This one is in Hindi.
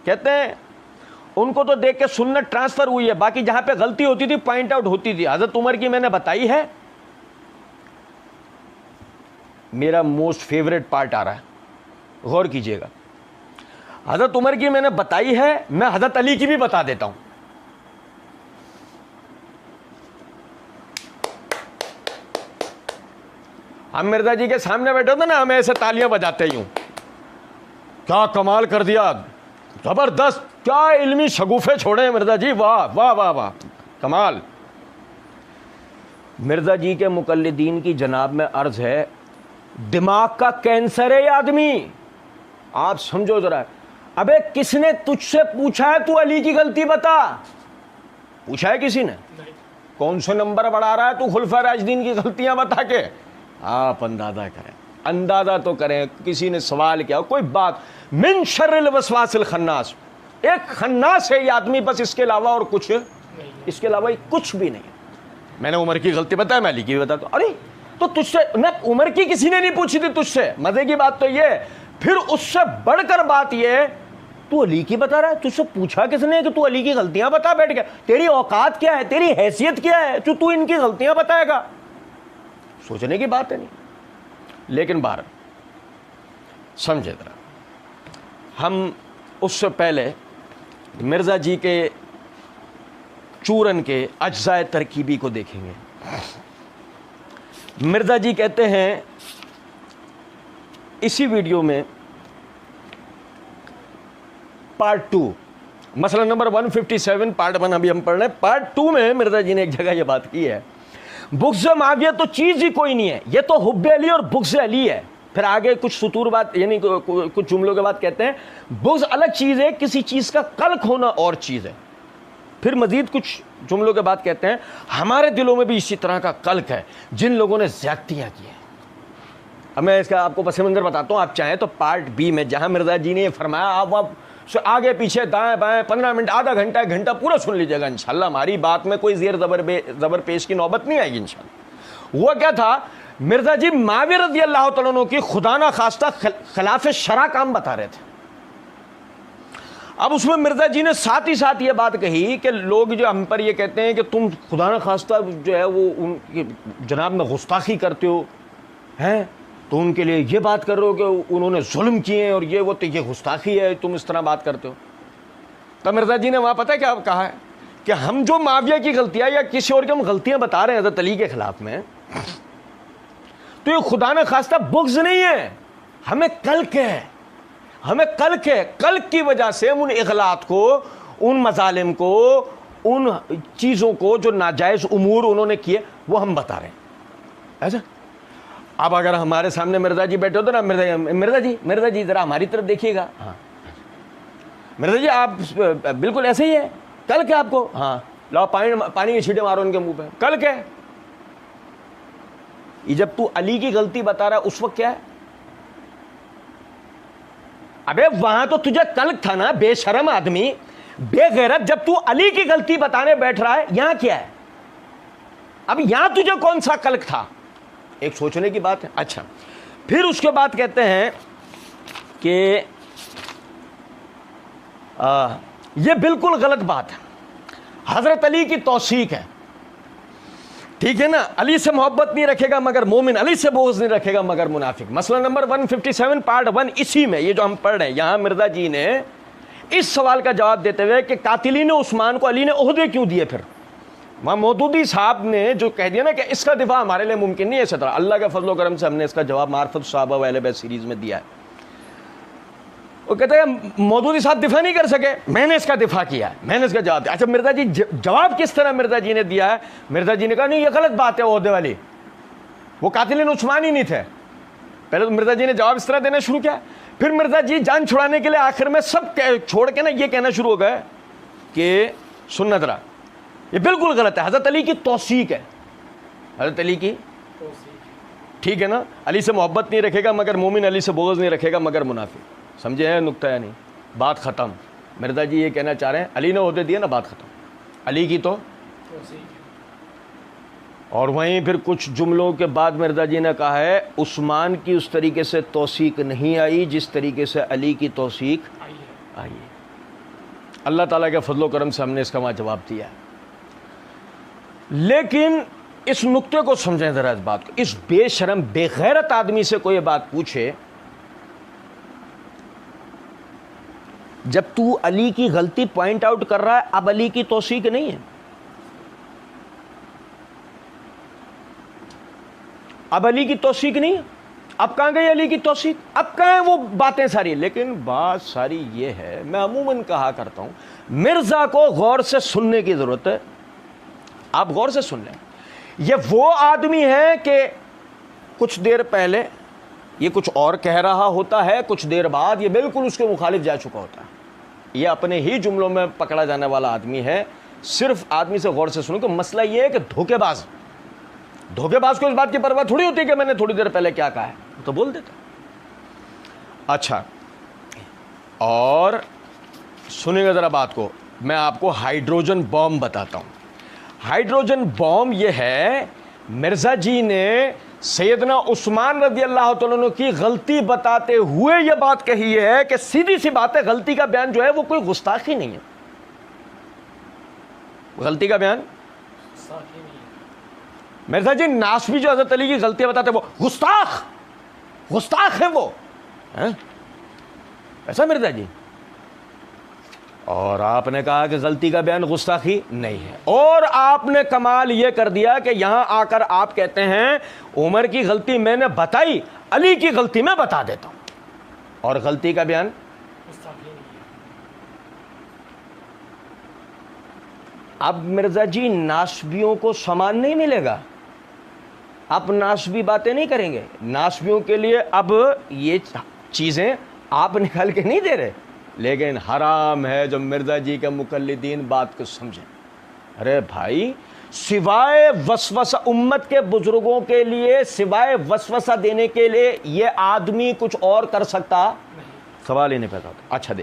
कहते हैं उनको तो देख के सुन्नत ट्रांसफर हुई है, बाकी जहां पे गलती होती थी पॉइंट आउट होती थी। हजरत उमर की मैंने बताई है, मेरा मोस्ट फेवरेट पार्ट आ रहा है, गौर कीजिएगा। हजरत उमर की मैंने बताई है, मैं हजरत अली की भी बता देता हूं। हम मिर्जा जी के सामने बैठे थे ना, हमें ऐसे तालियां बजाते ही हूं, क्या कमाल कर दिया, जबरदस्त, क्या इल्मी शगुफे छोड़े हैं मिर्जा जी, वाह वाह वाह वाह, कमाल। मिर्जा जी के मुकल्लिदीन की जनाब में अर्ज है, दिमाग का कैंसर है ये आदमी, आप समझो जरा। अबे किसने तुझसे पूछा है तू अली की गलती बता? पूछा है किसी ने? कौन से नंबर बढ़ा रहा है तू खुलफा राशिदीन की गलतियां बता के? आप अंदाजा करें, अंदाजा तो करें। किसी ने सवाल किया, कोई बात, मिन शर्रिल वसवासिल खन्नास, एक खन्नास है ये आदमी, बस इसके अलावा और कुछ, इसके अलावा कुछ भी नहीं। मैंने उमर की गलती बताया, मैं अली की भी बताता हूं। अरे तो तुझसे न, उमर की किसी ने नहीं पूछी थी तुझसे, मजे की बात तो ये। फिर उससे बढ़कर बात ये, तू अली की बता रहा है, तुझसे पूछा किसने कि तू अली की गलतियां बता बैठ गया? तेरी औकात क्या है, तेरी हैसियत क्या है जो तू इनकी गलतियां बताएगा? सोचने की बात है नहीं। लेकिन बार समझे जरा, हम उससे पहले मिर्जा जी के चूरन के अज्जाए तरकीबी को देखेंगे। मिर्जा जी कहते हैं इसी वीडियो में, पार्ट 2, मसला नंबर 157, पार्ट 1 अभी हम पढ़ रहे हैं, पार्ट 2 में मिर्जा जी ने एक जगह ये बात की है, बुग़्ज़ माविया तो चीज़ ही कोई नहीं है, ये तो हुब्बे अली और बुग़्ज़ अली है। फिर आगे कुछ सुतूर बात, यानी कुछ जुमलों के बाद कहते हैं बुग़्ज़ अलग चीज़ है, किसी चीज़ का कल्क होना और चीज़ है। फिर मजीद कुछ जुमलों के बाद कहते हैं हमारे दिलों में भी इसी तरह का कल्क है जिन लोगों ने ज़्यादतियाँ की हैं। अब मैं इसका आपको पस मंज़र बताता हूँ, आप चाहें तो पार्ट बी में जहाँ मिर्जा जी ने फरमाया, आप आगे पीछे दाएं बाएं 15 मिनट, आधा घंटा, 1 घंटा पूरा सुन लीजिएगा इंशाल्लाह। हमारी बात में कोई ज़ेर ज़बर पेश की नौबत नहीं आएगी इंशाल्लाह। वो क्या था, मिर्जा जी माविया रज़ी अल्लाह तआला अन्हु की खुदा ना खास्ता खिलाफ शरा काम बता रहे थे। अब उसमें मिर्जा जी ने साथ ही साथ ये बात कही कि लोग जो हम पर ये कहते हैं कि तुम खुदा ना खास्ता जो है वो उनकी जनाब में गुस्ताखी करते हो हैं, तो उनके लिए ये बात कर रहे हो कि उन्होंने जुल्म किए हैं और ये वो, तो ये गुस्ताखी है, तुम इस तरह बात करते हो। तब मिर्जा जी ने वहाँ पता है क्या कहा है कि हम जो माविया की गलतियाँ या किसी और की हम गलतियाँ बता रहे हैं हज़रत अली के ख़िलाफ़ में, तो ये खुदा न खास्ता बुग़्ज़ नहीं है, हमें कल्क है, हमें कल्क है। कल्क की वजह से उन इग़लात को, उन मज़ालिम को, उन चीज़ों को जो नाजायज़ उमूर उन्होंने किए वो हम बता रहे हैं। ऐसा अब अगर हमारे सामने मिर्जा जी बैठे होते ना, मिर्जा जी ज़रा हमारी तरफ देखिएगा, हाँ मिर्जा जी आप बिल्कुल ऐसे ही है, कल क्या आपको, हाँ लाओ पानी के छींटे मारो उनके मुंह पे, कल क्या है? ये जब तू अली की गलती बता रहा है उस वक्त क्या है? अबे वहां तो तुझे कल्क था ना बेशरम आदमी, बेगैरत। जब तू अली की गलती बताने बैठ रहा है, यहां क्या है? अब यहां तुझे कौन सा कल्क था? एक सोचने की बात है। अच्छा, फिर उसके बाद कहते हैं कि ये बिल्कुल गलत बात है, हजरत अली की तौसीक है, ठीक है ना। अली से मोहब्बत नहीं रखेगा मगर मोमिन, अली से बोझ नहीं रखेगा मगर मुनाफिक। मसला नंबर 157 पार्ट 1, इसी में ये जो हम पढ़ रहे हैं, यहां मिर्जा जी ने इस सवाल का जवाब देते हुए कि कातिलीन उस्मान को अली ने ओहदे क्यों दिए, फिर वहाँ मौदूदी साहब ने जो कह दिया ना कि इसका दिफा हमारे लिए मुमकिन नहीं है, इसी तरह अल्लाह के फजल करम से हमने इसका जवाब मार्फत सहाबा वाले बैत सीरीज़ में दिया है। वो कहते हैं मौदूदी साहब दिफा नहीं कर सके, मैंने इसका दिफा किया है, मैंने इसका जवाब दिया। अच्छा, मिर्जा जी जवाब किस तरह मिर्जा जी ने दिया है? मिर्जा जी ने कहा नहीं ये गलत बात है ओहदे वाली, वो कातिलीन उस्मान ही नहीं थे। पहले तो मिर्जा जी ने जवाब इस तरह देना शुरू किया, फिर मिर्जा जी जान छुड़ाने के लिए आखिर में सब छोड़ के ना ये कहना शुरू हो गए कि सुन्ना जरा ये बिल्कुल गलत है, हज़रत अली की तौसीक है, हज़रत अली की, ठीक है ना। अली से मोहब्बत नहीं रखेगा मगर मोमिन, अली से बोझ नहीं रखेगा मगर मुनाफिक। समझे हैं नुक्ता या नहीं? बात ख़त्म। मिर्जा जी ये कहना चाह रहे हैं अली ने ओहदे दिए ना, बात ख़त्म, अली की तो। और वहीं फिर कुछ जुमलों के बाद मिर्जा जी ने कहा है उस्मान की उस तरीके से तौसीक नहीं आई जिस तरीके से अली की तौसीक आई है। अल्लाह ताला के फजलो करम से हमने इसका वहाँ जवाब दिया है। लेकिन इस नुक्ते को समझें ज़रा, इस बात को। इस बेशरम बेगैरत आदमी से कोई बात पूछे, जब तू अली की गलती पॉइंट आउट कर रहा है, अब अली की तौसीक नहीं है, अब अली की तौसीक नहीं है, अब कहां गई अली की तौसीक, अब कहां है वो बातें सारी। लेकिन बात सारी ये है, मैं अमूमन कहा करता हूं, मिर्जा को गौर से सुनने की जरूरत है। आप गौर से सुन लें, ये वो आदमी है कि कुछ देर पहले ये कुछ और कह रहा होता है, कुछ देर बाद ये बिल्कुल उसके मुखालिफ जा चुका होता है। ये अपने ही जुमलों में पकड़ा जाने वाला आदमी है। सिर्फ आदमी से गौर से सुनो कि मसला ये है कि धोखेबाज को इस बात की परवाह थोड़ी होती है कि मैंने थोड़ी देर पहले क्या कहा है, तो बोल देता। अच्छा, और सुनिएगा जरा बात को, मैं आपको हाइड्रोजन बॉम्ब बताता हूं। हाइड्रोजन बॉम्ब ये है, मिर्जा जी ने सैयदना उस्मान रज़ी अल्लाह तआला अन्हु की गलती बताते हुए यह बात कही है कि सीधी सी बात है, गलती का बयान जो है वो कोई गुस्ताखी नहीं है। गलती का बयान मिर्जा जी नासबी जो हजरत अली की गलतियां बताते वो गुस्ताख है वो है? ऐसा मिर्जा जी। और आपने कहा कि गलती का बयान गुस्ताखी नहीं है। और आपने कमाल यह कर दिया कि यहां आकर आप कहते हैं उमर की गलती मैंने बताई, अली की गलती मैं बता देता हूं, और गलती का बयान अब मिर्जा जी नासबियों को सामान नहीं मिलेगा, आप नासबी बातें नहीं करेंगे। नासबियों के लिए अब ये चीज़ें आप निकाल के नहीं दे रहे, लेकिन हराम है जब मिर्जा जी के मुकल्लिदीन बात को समझें। अरे भाई, सिवाय वसवसा उम्मत के बुजुर्गों के लिए, सिवाय वसवसा देने के लिए ये आदमी कुछ और कर सकता? सवाल ही नहीं पैदा होता। अच्छा, देख